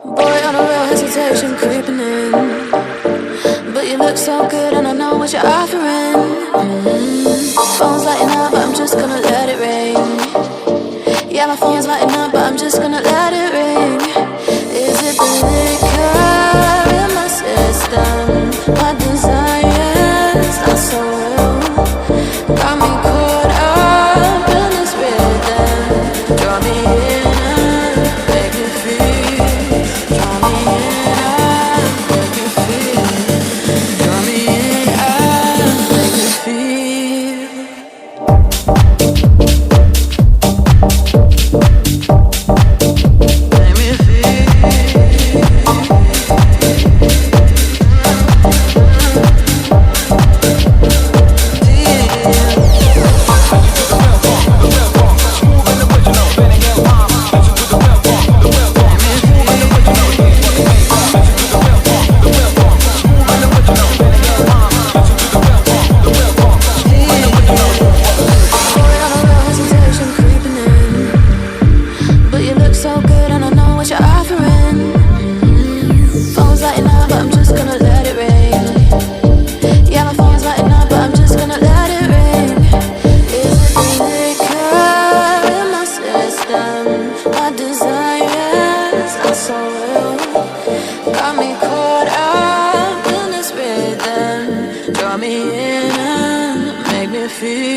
Boy, on a real hesitation creeping in, but you look so good and I know what you're offering. Phone's lighting up, but I'm just gonna let it ring. Yeah, my phone's lighting up, but I'm just gonna let it ring. Is it the liquor in my system? My desires not so real. Got me caught up in this rhythm. Draw me in and make me feel. Draw me in and make me feel. Draw me in and make me feel. Make me feel.